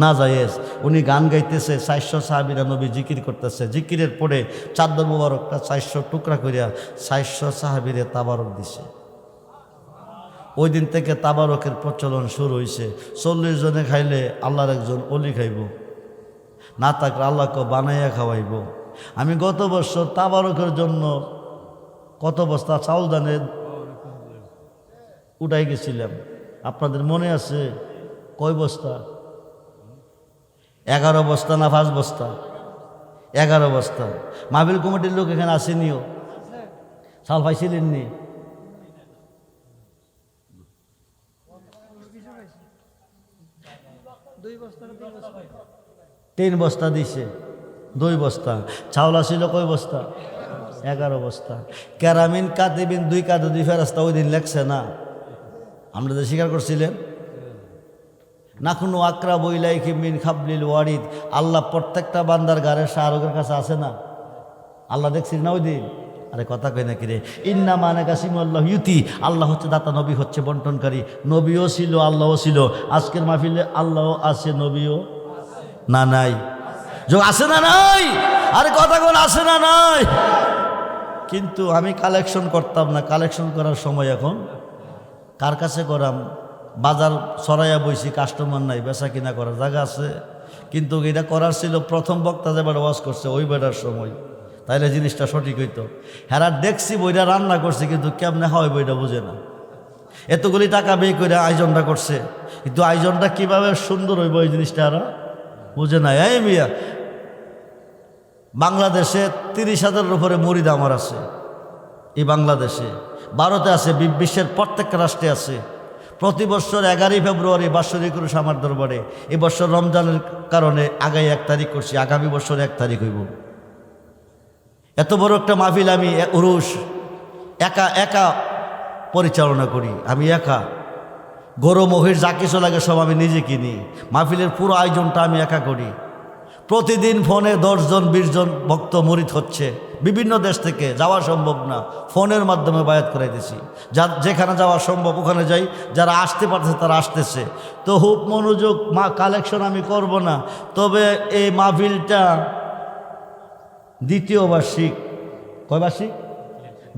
না যাইয়েস। উনি গান গাইতেছে, 400 সাহাবীরা নবী জিকির করতেছে। জিকিরের পরে চাদর মোবারকটা 400 টুকরা করিয়া 400 সাহাবীরে তাবারক দিছে। ওই দিন থেকে তাবারকের প্রচলন শুরু হয়েছে। 40 জনে খাইলে আল্লাহর একজন অলি খাইব, না থাকলে আল্লাহকে বানাইয়া খাওয়াইব। আমি গত বছর তাবারকের জন্য কত বস্তা চাউল দানে উঠাই গেছিলাম, আপনাদের মনে আছে? কয় বস্তা? 11 বস্তা না 5 বস্তা? 11 বস্তা। মাহফিল কমিটির লোক এখানে আসেনিও, চাল পাইছিলেন নি? তিন বস্তা দিছে, 2 বস্তা। চাউল আসিল কয় বস্তা? 11 বস্তা। কেরামিন কাতিবিন 2 কাঁধে 2 ফেরেশতা ওই দিন লেখছে না? আমরা যে স্বীকার করছিলেন না কোনো আকরা বইলাইকি মিন খাবলিল ওয়ারিদ। আল্লাহ প্রত্যেকটা বান্দার গাড়ের শাহরুখের কাছে আছে না? আল্লাহ দেখছিস না ওই দিন? আরে কথা কই না কিরে? ইন্না মানে কাসিমুল্লাহ ইউতি, আল্লাহ হচ্ছে দাতা, নবী হচ্ছে বন্টনকারী। নবীও ছিল, আল্লাহও ছিল। আজকের মাহফিলে আল্লাহও আছে, নবীও না নাই? আছে না নাই? আরে কথা কোন আছে না নাই? কিন্তু আমি কালেকশন করতাম না, কালেকশন করার সময় এখন কার কাছে করাম? বাজার সরাইয়া বইছি, কাস্টমার নাই, বেচা কিনা করার জায়গা আছে। কিন্তু এটা করার ছিল প্রথম বক্তা যে বেড়া ওয়াজ করছে ওই বেড়ার সময়, তাইলে জিনিসটা সঠিক হইতো। হ্যাঁ দেখছি বইটা রান্না করছে, কিন্তু কেমনে হয় বইটা বুঝে না। এতগুলি টাকা ব্যয় করে আয়োজনটা করছে, কিন্তু আয়োজনটা কিভাবে সুন্দর হইব এই জিনিসটা আর বুঝে না। এই মিয়া, বাংলাদেশে 30,000-এর উপরে মুরিদ আমার আছে। এই বাংলাদেশে, ভারতে আছে, বিশ্বের প্রত্যেকটা রাষ্ট্রে আছে। প্রতি বছর 11 ফেব্রুয়ারি বাৎসরিক উরুস আমার দরবারে। এবছর রমজানের কারণে আগামী 1 তারিখ করছি, আগামী বছর 1 তারিখ হইব। এত বড় একটা মাহফিল আমি উরুস একা পরিচালনা করি। আমি একা, গরু মহিষ যা কিছু লাগে সব আমি নিজে কিনি। মাহফিলের পুরো আয়োজনটা আমি একা করি। প্রতিদিন ফোনে 10 জন 20 জন ভক্ত মুরিদ হচ্ছে, বিভিন্ন দেশ থেকে। যাওয়া সম্ভব না, ফোনের মাধ্যমে বায়াত করাইতেছি। যেখানে যাওয়া সম্ভব ওখানে যাই, যারা আসতে পারতেছে তারা আসতেছে। তো খুব মনোযোগ, কালেকশন আমি করব না। তবে এই মাহফিলটা দ্বিতীয় বার্ষিক। কয় বার্ষিক?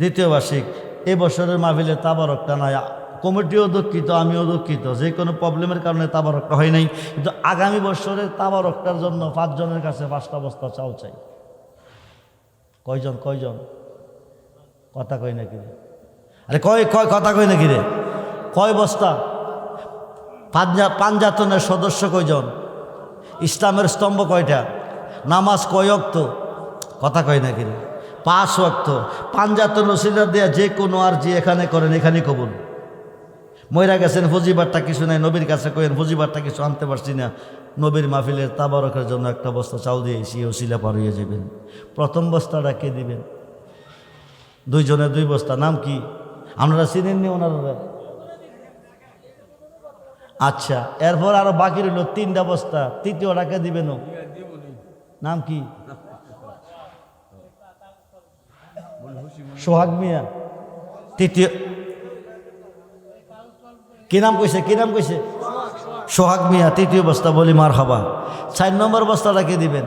দ্বিতীয় বার্ষিক। এই বছরের মাহফিলে তাবারকটা নাই। কমিটিও দুঃখিত, আমিও দুঃখিত, যে কোনো প্রবলেমের কারণে তাবারকটা হয় নাই। কিন্তু আগামী বছরের তাবারকটার জন্য 5 জনের কাছে 5টা বস্তা চাল চাই। কয়জন? কথা কই নাকি রে? আরে কথা কই নাকি রে? কয় বস্তা? পাঞ্জাতনের সদস্য কয়জন? ইসলামের স্তম্ভ কয়টা? নামাজ কয় ওয়াক্ত? কথা কয় নাকি রে? 5 ওয়াক্ত। পাঞ্জাতন ওসিলা দেয়া যে কোনো আর যে এখানে করেন এখানেই কবুল। মইরা গেছেন, ফজিবারটা কিছু নাই, নবীর কাছে কইেন ফজিবারটা কিছু আনতে পারছি না। নবীর মাহফিলের তাবারকের জন্য 1টা বস্তা চাউল দিয়েছি, ওসিলা পার হয়ে যাবেন। প্রথম বস্তাটা কে দিবেন? 2 জনের 2 বস্তা। নাম কি? আপনারা চিনেননি ওনারা? আচ্ছা, এরপর আরো বাকি রইল 3টা বস্তা। তৃতীয়টা কে দিবেন? নাম কি? সোহাগ মিয়া। তৃতীয় কি নাম কইছে? সোহাগ মিয়া। 3য় বস্তা বলি মারহাবা। 4 নম্বর বস্তাটা কে দিবেন?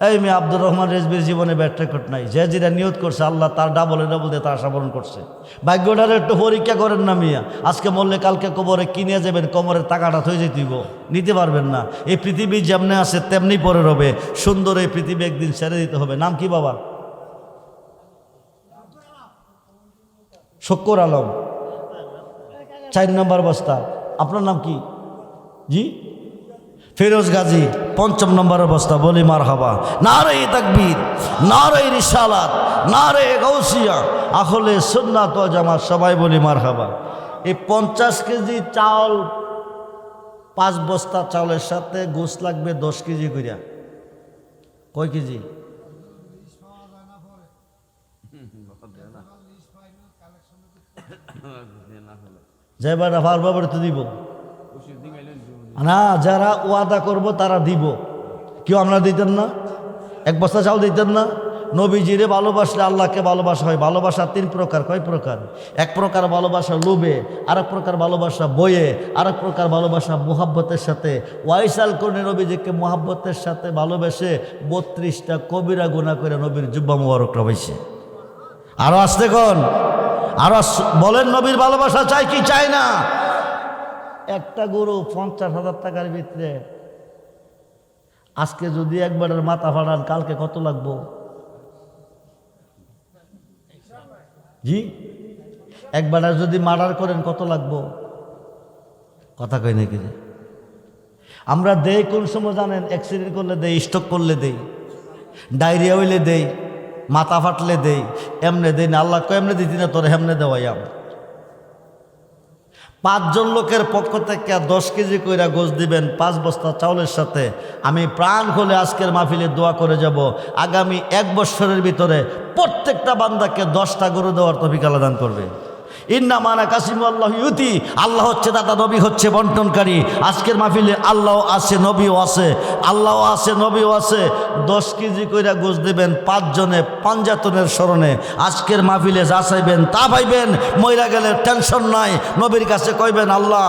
এই মেয়ে আব্দুর রহমান রেজবির জীবনে ব্যাট রেকর্ড নাই। যে যেটা নিয়ত করছে আল্লাহ তার ডাবল দিয়ে তার আশা পূরণ করছে। ভাগ্যটার একটু পরীক্ষা করেন না মিয়া। আজকে মরলে কালকে কবরে কিনে যাবেন, কোমরের টাকাটা থয়ে যেতেইব, নিতে পারবেন না। এই পৃথিবী যেমনি আছে তেমনি পরে রবে। সুন্দর এই পৃথিবী একদিন ছেড়ে দিতে হবে। নাম কি বাবা? শক্কর আলম। 4 নম্বর বস্তা। আপনার নাম কি? জি, ফিরোজ গাজী। 5ম নম্বরের বস্তা। বলি মারহাবা। নারে তাকবীর, নারে রিসালাত, নারে গাউসিয়া, আহলে সুন্নাত ওয়াল জামাত, সবাই বলি মারহাবা। এই 50 কেজি চাউল, 5 বস্তা চাউলের সাথে গোশ লাগবে 10 কেজি কইরা। কয় কেজি? যাইবার বারবার তো দিব না, যারা ওয়াদা করব তারা দিব। কেউ আমরা দিতেন না? 1 বস্তা চাউল দিতেন না? নবীজিরে ভালোবাসলে আল্লাহকে ভালোবাসা হয়। ভালোবাসা 3 প্রকার। কয় প্রকার? 1 প্রকার ভালোবাসা লোভে, আরেক প্রকার ভালোবাসা বয়ে, আরেক প্রকার ভালোবাসা মুহাব্বতের সাথে। ওয়াইসাল করে নবীজিকে মুহাব্বতের সাথে ভালোবেসে 32টা কবিরা গুনাহ করে নবীর জুব্বা মুবারক রবাইছে। আরো আসতে কোন, আরো বলেন, নবীর ভালোবাসা চাই কি চাই না? একটা গরু 50,000 টাকার ভিতরে আজকে যদি একবারের মাথা ফাড়ান, কালকে কত লাগবো? জি, একবার যদি মার্ডার করেন কত লাগবো? কথা কই নাকি? আমরা দেই কোন সময় জানেন? অ্যাক্সিডেন্ট করলে দেই, স্ট্রোক করলে দেই, ডায়রিয়া হইলে দেই, মাথা ফাটলে দেই, এমনে দেই না। আল্লাহ কয় এমনে দিতি না, তোর হেমনে দেওয়াই। 5 জন লোকের পক্ষ থেকে 10 কেজি কইরা গোশ দিবেন 5 বস্তা চাউলের সাথে। আমি প্রাণ খুলে আজকের মাহফিলে দোয়া করে যাব, আগামী 1 বছরের ভিতরে প্রত্যেকটা বান্দাকে 10টা গরু দেওয়ার তৌফিক আল্লাহ দান করবে। ইন্না মানা কাসিমু আল্লাহ ইউতি, আল্লাহ হচ্ছে দাতা, নবী হচ্ছে বন্টনকারী। আজকের মাহফিলে আল্লাহ আছে, নবীও আছে, আল্লাহ আছে, নবীও আছে। 10 কেজি কইরা গোশ দেবেন 5 জনে পাঞ্জাতনের স্মরণে। আজকের মাহফিলে যা চাইবেন তা পাইবেন। মইরা গেলে টেনশন নাই। নবীর কাছে কইবেন আল্লাহ,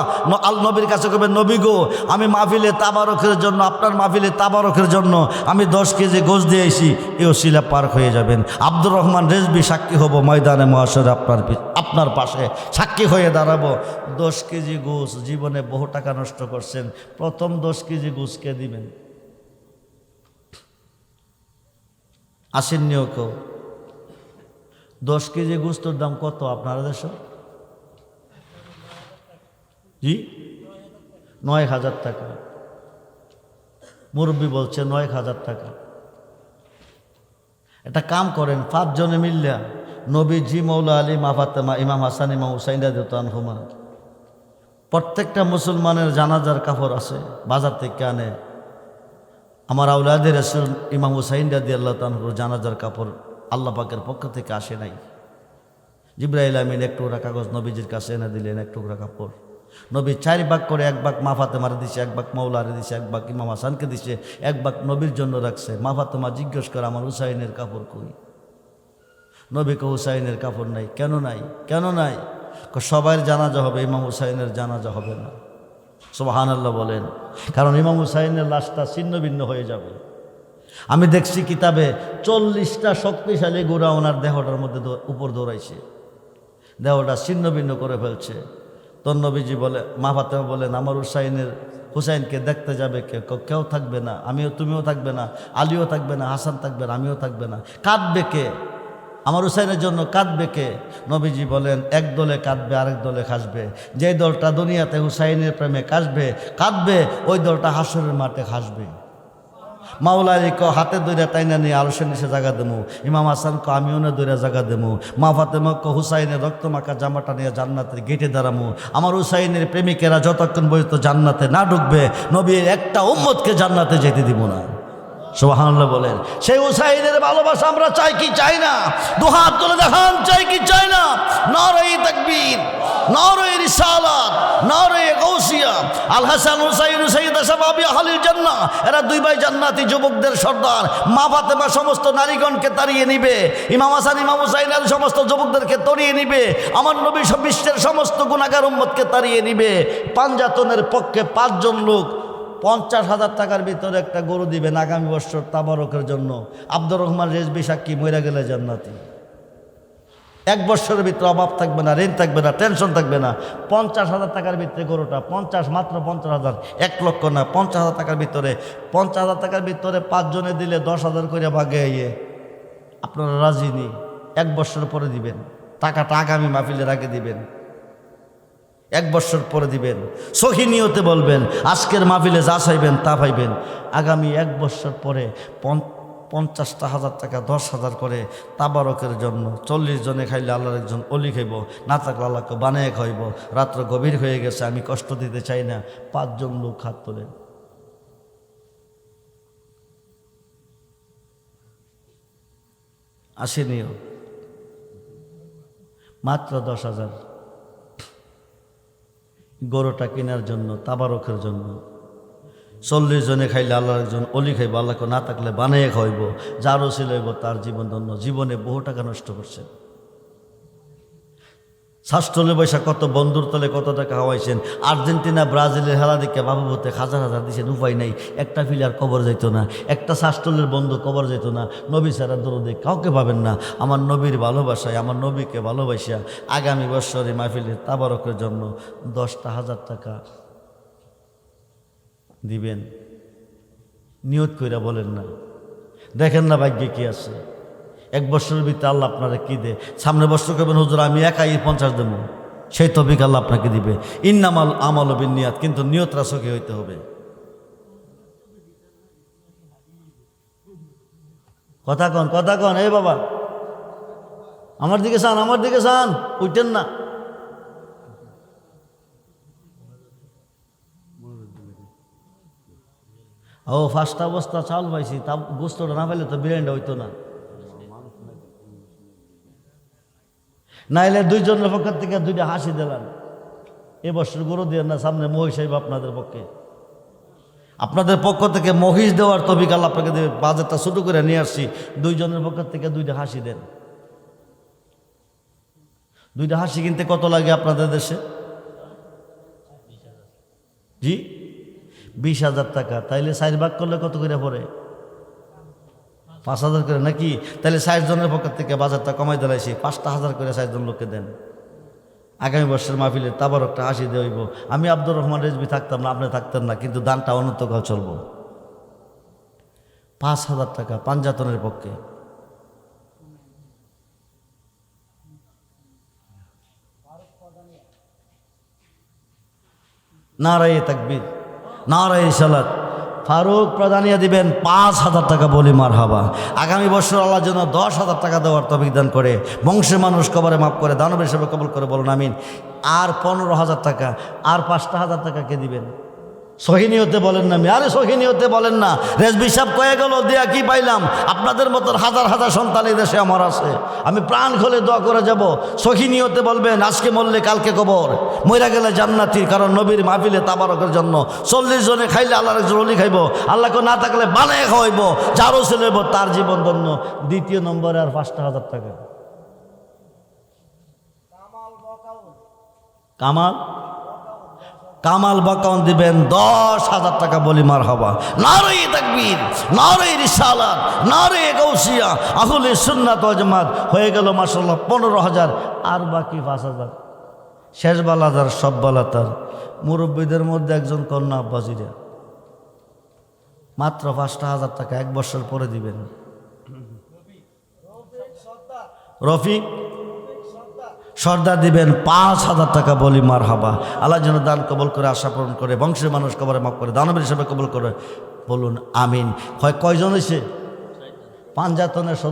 নবীর কাছে কইবেন নবী গো, আমি মাহফিলে তাবারকের জন্য, আপনার মাহফিলে তাবারকের জন্য আমি 10 কেজি গোশ দিয়েছি, এই ওসিলা পার হয়ে যাবেন। আব্দুর রহমান রেজবি সাক্ষী হব ময়দানে মহাশরে, আপনার পাশে সাক্ষী হয়ে দাঁড়াবো। 10 কেজি গোশ, জীবনে বহু টাকা নষ্ট করছেন, প্রথম 10 কেজি গোশ কে দিবেন? আসেননিও কেউ। 10 কেজি গোস্তের দাম কত আপনারা দেশ? জি, 9,000 টাকা। মুরব্বী বলছে 9,000 টাকা। একটা কাম করেন, 5 জনে মিললা নবীজি, মৌলা আলী, মা ফাতেমা, ইমাম হাসান, ইমাম হুসাইন রাদিয়াল্লাহু আনহুমা, প্রত্যেকটা মুসলমানের জানাজার কাপড় আছে, বাজার থেকে আনে। আমার আউলাদে রাসূল ইমাম হুসাইন রাদিয়াল্লাহু আনহুর জানাজার কাপড় আল্লাহ পাকের পক্ষ থেকে আসে নাই। জিবরাইল আমিন 1 টুকরা কাগজ নবীজির কাছে এনে দিলেন, 1 টুকরা কাপড়। নবী 4 ভাগ করে, 1 ভাগ মা ফাতেমারে দিছে, 1 ভাগ মৌলারে দিছে, 1 ভাগ ইমাম হাসানকে দিছে, 1 ভাগ নবীর জন্য রাখছে। মা ফাতেমা জিজ্ঞেস করে, আমার হুসাইনের কাপড় কই? নবীকে হুসাইনের কাপড় নাই। কেন নাই? কেন নাই? সবাই জানাজা হবে, ইমাম হুসাইনের জানাজা হবে না। সুবহানাল্লাহ বলেন। কারণ ইমাম হুসাইনের লাশটা ছিন্ন ভিন্ন হয়ে যাবে। আমি দেখছি কিতাবে 40টা শক্তিশালী গোড়া ওনার দেহটার মধ্যে উপর দৌড়াইছে, দেহটা ছিন্ন ভিন্ন করে ফেলছে। তোর নবীজি বলে, মা ফাতেমা বলেন, আমার হুসাইনকে দেখতে যাবে কে? কেউ থাকবে না, আমিও, তুমিও থাকবে না, আলীও থাকবে না, হাসান থাকবে না, আমিও থাকবে না। কাঁদবে কে? আমার হুসাইনের জন্য কাঁদবে কে? নবীজি বলেন, 1 দলে কাঁদবে, আরেক দলে হাসবে। যে দলটা দুনিয়াতে হুসাইনের প্রেমে কাঁদবে, ওই দলটা হাসরের মাঠে হাসবে। মাওলা আলী হাতে দইরা টাইনা নিয়ে আরশের নিচে জায়গা দেবো। ইমাম হাসান আমিও না দইরা জায়গা দেবো। মা ফাতেমা হুসাইনের রক্ত মাখা জামাটা নিয়ে জান্নাতের গেটে দাঁড়ামো। আমার হুসাইনের প্রেমিকেরা যতক্ষণ পর্যন্ত জান্নাতে না ঢুকবে, নবীর একটা উম্মতকে জান্নাতে যেতে দিব না। সুবহানাল্লাহ বলেন। সেই হুসাইনের ভালোবাসা আমরা চাই কি চাই না? দুহাত তুলে দেখান, চাই কি চাই না? নারে তাকবীর, নারে রিসালাত, নারে গাউসিয়া। আল হাসান হুসাইন সাইয়্যিদ শাবাবি আহলিল জান্নাহ, এরা 2 ভাই জান্নাতি, যুবকদের সর্দার। মা ফাতেমা সমস্ত নারীগণকে তাড়িয়ে নিবে। ইমাম হাসান, ইমাম হুসাইন সমস্ত যুবকদেরকে তাড়িয়ে নিবে। আমার নবী বিশ্বের সমস্ত গুনাহগার উম্মতকে তাড়িয়ে নিবে। পাঞ্জাতনের পক্ষে 5 জন লোক 50,000 টাকার ভিতরে একটা গরু দিবেন আগামী বছর তাবারকের জন্য। আব্দুর রহমান রেজবি সাক্ষী, মইরা গেলে জান্নাতি। 1 বছরের ভিতরে অভাব থাকবে না, ঋণ থাকবে না, টেনশন থাকবে না। 50,000 টাকার ভিতরে গরুটা, 50, মাত্র 50,000, 1 লক্ষ না, 50,000 টাকার ভিতরে। 50,000 টাকার ভিতরে 5 জনে দিলে 10,000 করে ভাগে ইয়ে। আপনারা রাজি নি? 1 বছর পরে দিবেন টাকাটা, আগামী মাহফিলের আগে দিবেন। 1 বছর পরে দিবেন। সহি নিয়তে বলবেন, আজকের মাহফিলে যা চাইবেন তা পাইবেন। আগামী 1 বছর পরে 50,000 টাকা 10,000 করে তাবারকের জন্য 40 জনে খাইলে আল্লাহর একজন অলি খাইব, না থাকলে আল্লাহকে বানায় খাইব। রাত্র গভীর হয়ে গেছে, আমি কষ্ট দিতে চাই না। 5 জন লোক হাত তোলেন। আসেনিও, মাত্র 10,000 গরুটা কেনার জন্য, তাবারকের জন্য। 40 জনে খাইলে আল্লাহর একজন অলি খাইব, আল্লাহকে না থাকলে বানাইয়ে খাইব। যারও ছিল হইব তার জীবন ধন্য। জীবনে বহু টাকা নষ্ট করছেন। শাস্ত্রলে বৈশা কত বন্ধুর তলে কত টাকা হাওয়াইছেন। আর্জেন্টিনা ব্রাজিলের খেলা দেখে বাবু হতে হাজার হাজার দিয়েছেন, উপায় নাই। একটা ফিলার কবর যাইতো না, একটা শাস্ত্রলের বন্ধু কবর যাইতো না। নবী ছাড়া দরদে কাউকে পাবেন না। আমার নবীর ভালোবাসায়, আমার নবীকে ভালোবাসা আগামী বৎসরে মাহফিলের তাবারকের জন্য 10,000 টাকা দিবেন। নিয়ত কইরা বলেন না, দেখেন না ভাগ্যে কি আছে। 1 বছরের ভিতরে আল্লাহ আপনারা কি দে। সামনে বছর করবেন হুজুর আমি একাই 50 দেবো, সেই তৌফিক আল্লাহ আপনাকে দিবে। ইন্নামাল আমালু বিন্নিয়াত, কিন্তু নিয়ত রাসকি হইতে হবে। কথা কন এই বাবা, আমার দিকে চান, আমার দিকে চান, উঠেন না। ও 5টা বস্তা চাউল পাইছি, তা গোস্তটা না পাইলে তো বিরিয়ানিটা হইতো না। নাইলে 2 জনের পক্ষের থেকে 2টা হাসি দিলাম। এবছর গরু দিয়ে না, সামনে মহিষ আইব আপনাদের পক্ষে। আপনাদের পক্ষ থেকে মহিষ দেওয়ার তৌফিক আল্লাহ আপনাকে দেবে। বাজেটটা ছোট করে নিয়ে আসছি। 2 জনের পক্ষের থেকে 2টা হাসি দেন। 2টা হাসি কিনতে কত লাগে আপনাদের দেশে? জি 20,000 টাকা। তাইলে 4 ভাগ করলে কত করে পড়ে? 5,000 করে নাকি? তাহলে 60 জনের পক্ষের থেকে বাজারটা কমাই দিলাইছি। 5,000 করে 60 জন লোককে দেন। আগামী বর্ষের মাহফিলে তাবারকটা হাসি দেব। আমি আব্দুর রহমান রেজবি থাকতাম না, আপনি থাকতেন না, কিন্তু দানটা অনন্তকাল চলব। 5,000 টাকা পাঞ্জাতনের পক্ষে। নারায়ে তাকবীর, নারায়ে রিসালাত। ফারুক প্রধানিয়া দিবেন 5,000 টাকা, বলি মারহাবা। আগামী বছর আল্লাহ যেন 10,000 টাকা দেওয়ার তৌফিক দান করে, বংশের মানুষ কবরে মাফ করে, দানবের হিসেবে কবুল করে, বলুন আমিন। আর 15,000 টাকা, আর 5,000 টাকা কে দিবেন? সহিনী হতে বলেন না, আরে সহিনী হতে বলেন না। রেজবি সাহেব কয়ে গেল দিয়া কি পাইলাম? আপনাদের মতন হাজার হাজার সন্তান এই দেশে আমার আছে। আমি প্রাণ খুলে দোয়া করে যাব। সহিনী হতে বলবেন, আজকে মরলে কালকে কবর, মইরা গেলে জান্নাতি। কারণ নবীর মাহফিলে তাবারকের জন্য 40 জনে খাইলে আল্লাহর একজন ওলি খাইব, আল্লাহকে না থাকলে বানায় খাওয়াইব, যারও ছেলে তার জীবন ধন্য। 2 নম্বরে আর 5,000 টাকা কামাল বাকাউন দিবেন 10,000 টাকা, বলি মারহাবা। নারায়ে তাকবীর, নারায়ে রিসালাত, নারায়ে গাউসিয়া, আহলে সুন্নাত ওয়াল জামাত। হয়ে গেল মাশাআল্লাহ 15,000। আর বাকি 5,000 শেষ বালাদার, সব বালাতার। মুরব্বীদের মধ্যে একজন কন্যা আব্বাজিরা মাত্র 5,000 টাকা 1 বছর পরে দিবেন। রফিক সর্দার দিবেন 5,000 টাকা, বলি মারহাবা। আল্লাহ যেন দান কবুল করে, আশা পূরণ করে, বংশের মানুষ কবরে মাফ করে, দানবের হিসেবে কবুল করে, বলুন আমিন। কয়জন হয়েছে? পাঞ্জাতনের